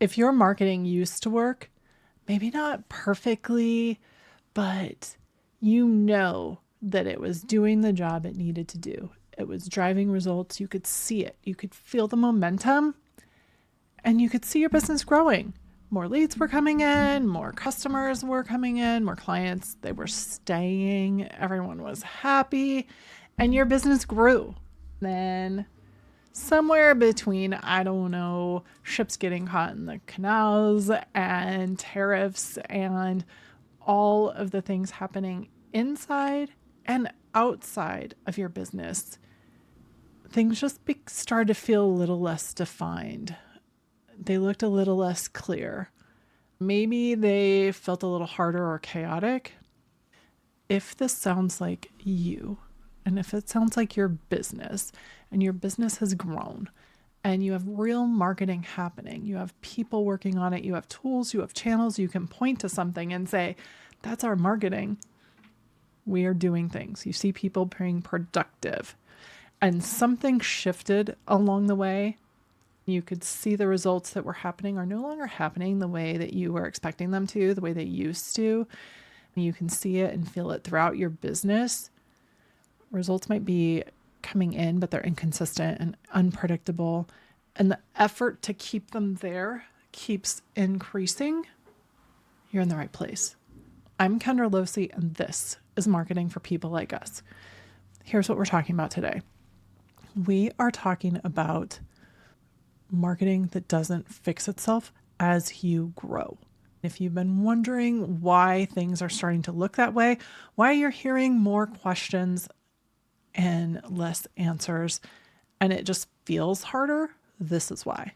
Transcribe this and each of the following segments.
If your marketing used to work, maybe not perfectly, but you know that it was doing the job it needed to do. It was driving results. You could see it. You could feel the momentum and you could see your business growing. More leads were coming in, more customers were coming in, more clients, they were staying, everyone was happy, and your business grew. Then somewhere between, I don't know, ships getting caught in the canals and tariffs and all of the things happening inside and outside of your business, things just started to feel a little less defined. They looked a little less clear. Maybe they felt a little harder or chaotic. If this sounds like you, and if it sounds like your business, and your business has grown, and you have real marketing happening, you have people working on it, you have tools, you have channels, you can point to something and say, that's our marketing. We are doing things. You see people being productive, and something shifted along the way. You could see the results that were happening are no longer happening the way that you were expecting them to, the way they used to. You can see it and feel it throughout your business. Results might be coming in, but they're inconsistent and unpredictable. And the effort to keep them there keeps increasing. You're in the right place. I'm Kendra Losee, and this is Marketing for People Like Us. Here's what we're talking about today. We are talking about marketing that doesn't fix itself as you grow. If you've been wondering why things are starting to look that way, why you're hearing more questions and less answers, and it just feels harder, this is why.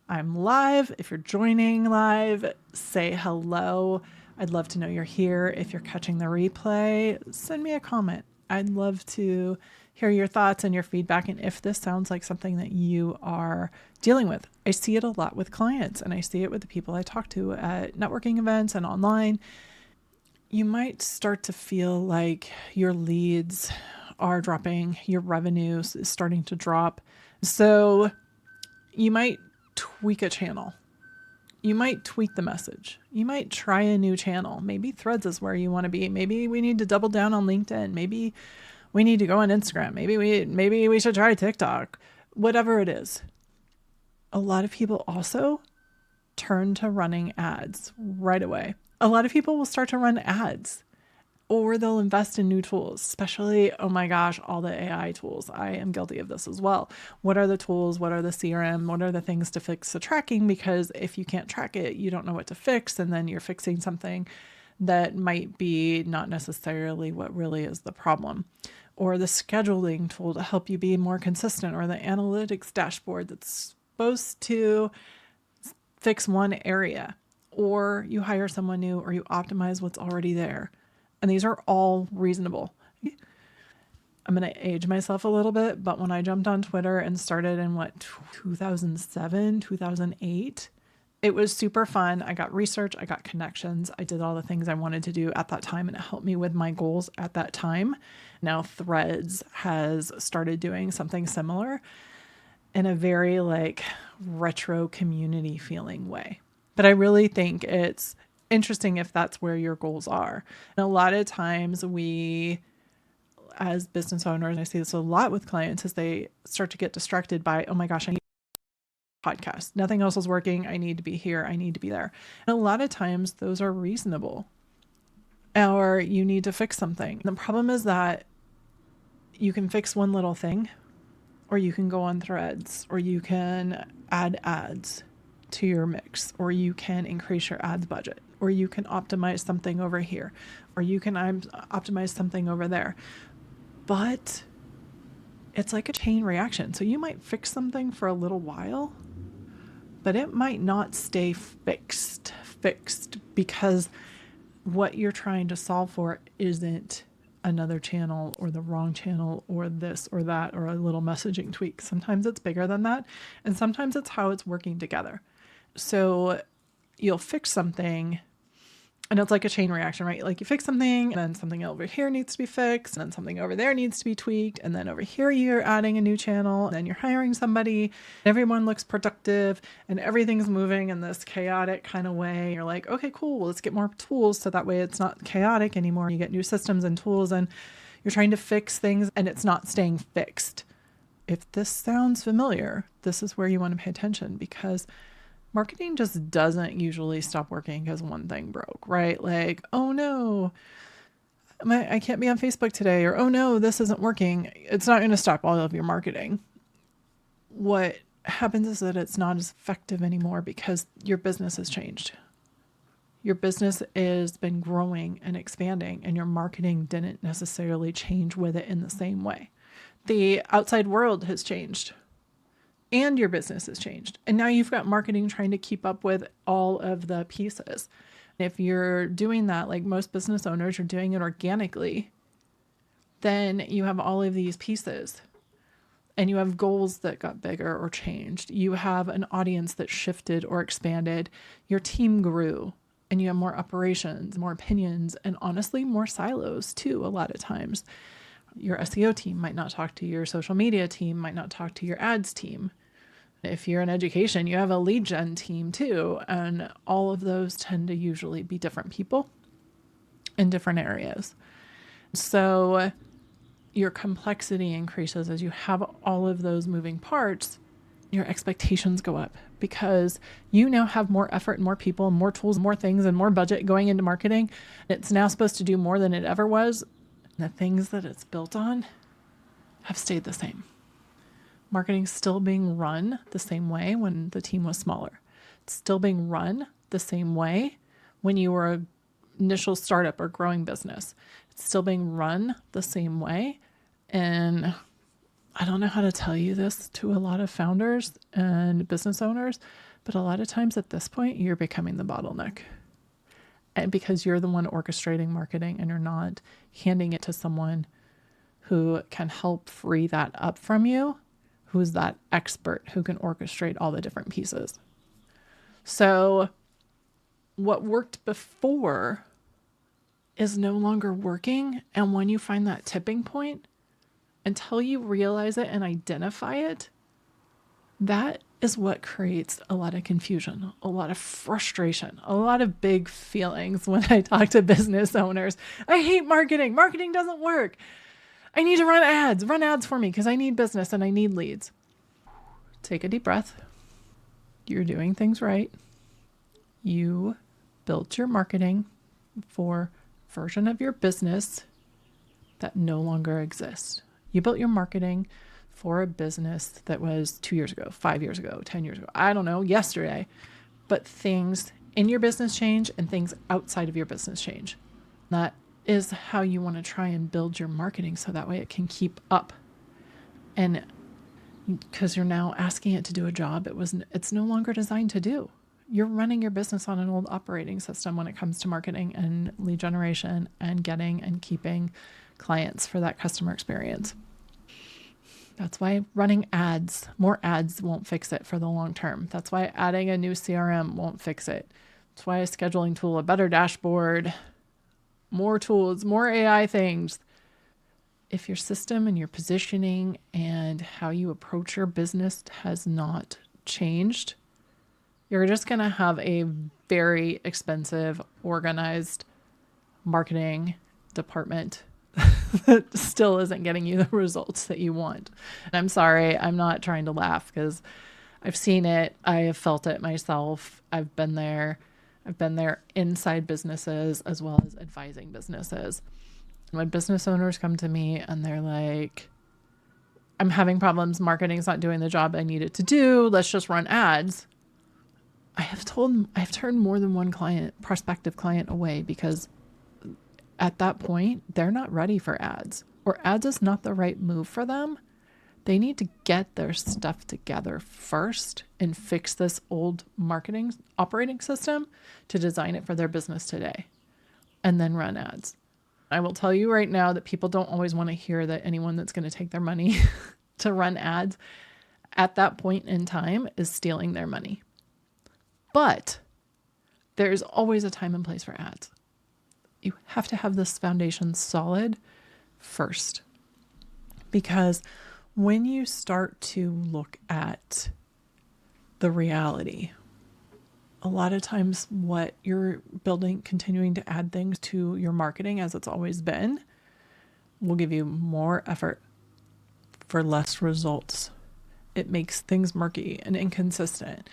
I'm live. If you're joining live, say hello. I'd love to know you're here. If you're catching the replay, send me a comment. I'd love to hear your thoughts and your feedback, and if this sounds like something that you are dealing with. I see it a lot with clients, and I see it with the people I talk to at networking events and online. You might start to feel like your leads are dropping, your revenue is starting to drop. So you might tweak a channel. You might tweak the message. You might try a new channel. Maybe Threads is where you want to be. Maybe we need to double down on LinkedIn. Maybe we need to go on Instagram. Maybe we should try TikTok. Whatever it is. A lot of people also turn to running ads right away. A lot of people will start to run ads, or they'll invest in new tools, especially, oh my gosh, all the AI tools. I am guilty of this as well. What are the tools? What are the CRM? What are the things to fix the tracking? Because if you can't track it, you don't know what to fix. And then you're fixing something that might be not necessarily what really is the problem. Or the scheduling tool to help you be more consistent, or the analytics dashboard that's supposed to fix one area, or you hire someone new, or you optimize what's already there. And these are all reasonable. I'm going to age myself a little bit, but when I jumped on Twitter and started in 2007, 2008, it was super fun. I got research, I got connections, I did all the things I wanted to do at that time, and it helped me with my goals at that time. Now Threads has started doing something similar in a very retro community feeling way. But I really think it's interesting if that's where your goals are. And a lot of times we, as business owners, and I see this a lot with clients, as they start to get distracted by, oh my gosh, I need a podcast. Nothing else is working. I need to be here. I need to be there. And a lot of times those are reasonable. Or you need to fix something. The problem is that you can fix one little thing, or you can go on Threads, or you can add ads to your mix, or you can increase your ads budget, or you can optimize something over here, or you can optimize something over there. But it's like a chain reaction. So you might fix something for a little while, but it might not stay fixed because what you're trying to solve for isn't another channel or the wrong channel or this or that or a little messaging tweak. Sometimes it's bigger than that, and sometimes it's how it's working together. So you'll fix something And it's like a chain reaction, right? Like you fix something and then something over here needs to be fixed and then something over there needs to be tweaked. And then over here, you're adding a new channel and then you're hiring somebody. Everyone looks productive and everything's moving in this chaotic kind of way. You're like, okay, cool. Well, let's get more tools. So that way it's not chaotic anymore. You get new systems and tools and you're trying to fix things and it's not staying fixed. If this sounds familiar, this is where you want to pay attention, because marketing just doesn't usually stop working because one thing broke, right? Like, oh no, I can't be on Facebook today, or oh no, this isn't working. It's not going to stop all of your marketing. What happens is that it's not as effective anymore because your business has changed. Your business has been growing and expanding, and your marketing didn't necessarily change with it in the same way. The outside world has changed. And your business has changed. And now you've got marketing trying to keep up with all of the pieces. If you're doing that, like most business owners are doing it organically, then you have all of these pieces and you have goals that got bigger or changed. You have an audience that shifted or expanded. Your team grew and you have more operations, more opinions, and honestly, more silos too, a lot of times. Your SEO team might not talk to your social media team, might not talk to your ads team. If you're in education, you have a lead gen team too. And all of those tend to usually be different people in different areas. So your complexity increases as you have all of those moving parts. Your expectations go up because you now have more effort and more people and more tools, more things and more budget going into marketing. It's now supposed to do more than it ever was. The things that it's built on have stayed the same. Marketing's still being run the same way when the team was smaller. It's still being run the same way when you were an initial startup or growing business. It's still being run the same way. And I don't know how to tell you this to a lot of founders and business owners, but a lot of times at this point, you're becoming the bottleneck. And because you're the one orchestrating marketing and you're not handing it to someone who can help free that up from you, who's that expert who can orchestrate all the different pieces. So what worked before is no longer working. And when you find that tipping point, until you realize it and identify it, that is what creates a lot of confusion, a lot of frustration, a lot of big feelings when I talk to business owners. I hate marketing. Marketing doesn't work. I need to run ads. Run ads for me because I need business and I need leads. Take a deep breath. You're doing things right. You built your marketing for a version of your business that no longer exists. You built your marketing for a business that was 2 years ago, 5 years ago, 10 years ago, I don't know, yesterday. But things in your business change and things outside of your business change. That is how you want to try and build your marketing so that way it can keep up. And because you're now asking it to do a job it's no longer designed to do. You're running your business on an old operating system when it comes to marketing and lead generation and getting and keeping clients for that customer experience. That's why running ads, more ads won't fix it for the long term. That's why adding a new CRM won't fix it. That's why a scheduling tool, a better dashboard, more tools, more AI things. If your system and your positioning and how you approach your business has not changed, you're just going to have a very expensive, organized marketing department that still isn't getting you the results that you want. And I'm sorry, I'm not trying to laugh because I've seen it. I have felt it myself. I've been there. I've been there inside businesses as well as advising businesses. When business owners come to me and they're like, I'm having problems, marketing's not doing the job I need it to do, let's just run ads. I've turned more than one prospective client away because at that point, they're not ready for ads, or ads is not the right move for them. They need to get their stuff together first and fix this old marketing operating system to design it for their business today and then run ads. I will tell you right now that people don't always want to hear that anyone that's going to take their money to run ads at that point in time is stealing their money. But there's always a time and place for ads. You have to have this foundation solid first. Because when you start to look at the reality, a lot of times what you're building, continuing to add things to your marketing as it's always been, will give you more effort for less results. It makes things murky and inconsistent.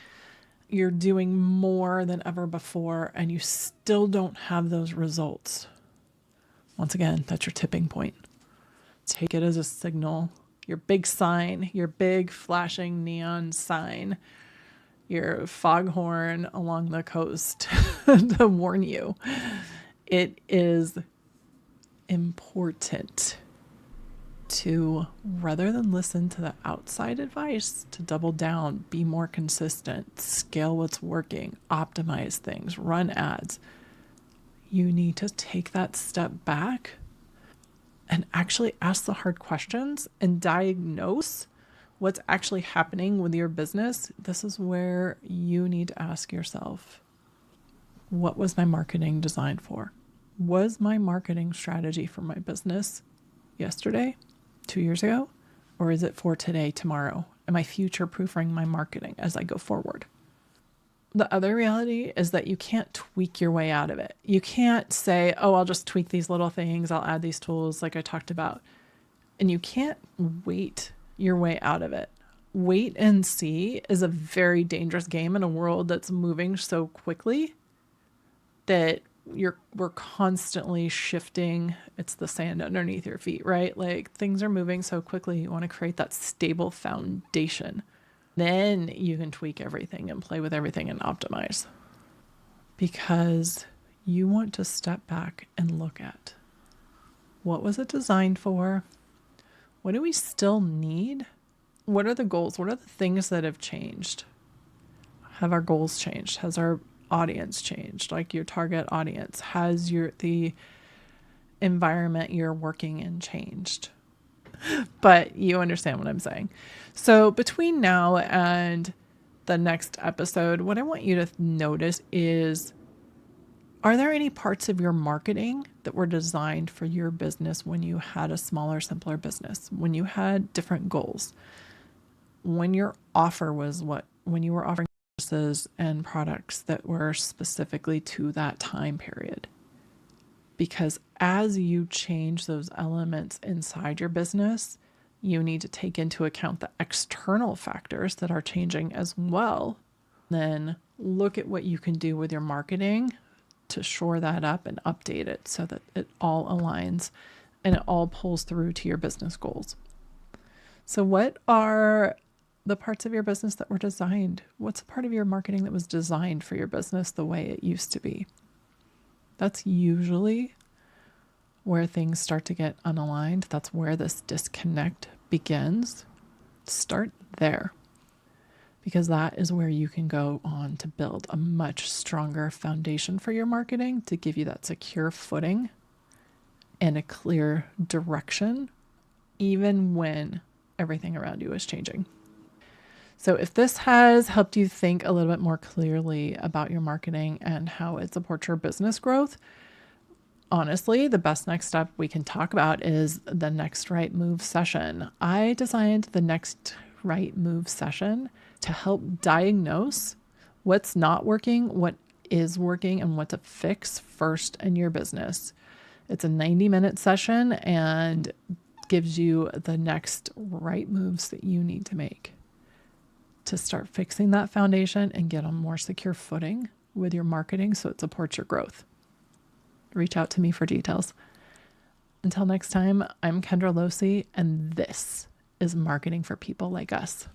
You're doing more than ever before and you still don't have those results. Once again, that's your tipping point. Take it as a signal, your big sign, your big flashing neon sign, your foghorn along the coast to warn you. It is important to, rather than listen to the outside advice, to double down, be more consistent, scale what's working, optimize things, run ads. You need to take that step back and actually ask the hard questions and diagnose what's actually happening with your business. This is where you need to ask yourself, what was my marketing designed for? Was my marketing strategy for my business yesterday, 2 years ago, or is it for today, tomorrow? Am I future-proofing my marketing as I go forward? The other reality is that you can't tweak your way out of it. You can't say, oh, I'll just tweak these little things. I'll add these tools like I talked about. And you can't wait your way out of it. Wait and see is a very dangerous game in a world that's moving so quickly that we're constantly shifting. It's the sand underneath your feet, right? Like things are moving so quickly. You want to create that stable foundation. Then you can tweak everything and play with everything and optimize, because you want to step back and look at what was it designed for? What do we still need? What are the goals? What are the things that have changed? Have our goals changed? Has our audience changed? Like your target audience, has the environment you're working in changed? But you understand what I'm saying. So between now and the next episode, what I want you to notice is, are there any parts of your marketing that were designed for your business when you had a smaller, simpler business, when you had different goals, when your offer was when you were offering services and products that were specifically to that time period? Because as you change those elements inside your business, you need to take into account the external factors that are changing as well. Then look at what you can do with your marketing to shore that up and update it so that it all aligns and it all pulls through to your business goals. So what are the parts of your business that were designed? What's a part of your marketing that was designed for your business the way it used to be? That's usually where things start to get unaligned. That's where this disconnect begins. Start there, because that is where you can go on to build a much stronger foundation for your marketing to give you that secure footing and a clear direction, even when everything around you is changing. So if this has helped you think a little bit more clearly about your marketing and how it supports your business growth, honestly, the best next step we can talk about is the Next Right Move session. I designed the Next Right Move session to help diagnose what's not working, what is working, and what to fix first in your business. It's a 90-minute session and gives you the next right moves that you need to make to start fixing that foundation and get on more secure footing with your marketing so it supports your growth. Reach out to me for details. Until next time, I'm Kendra Losee, and this is Marketing for People Like Us.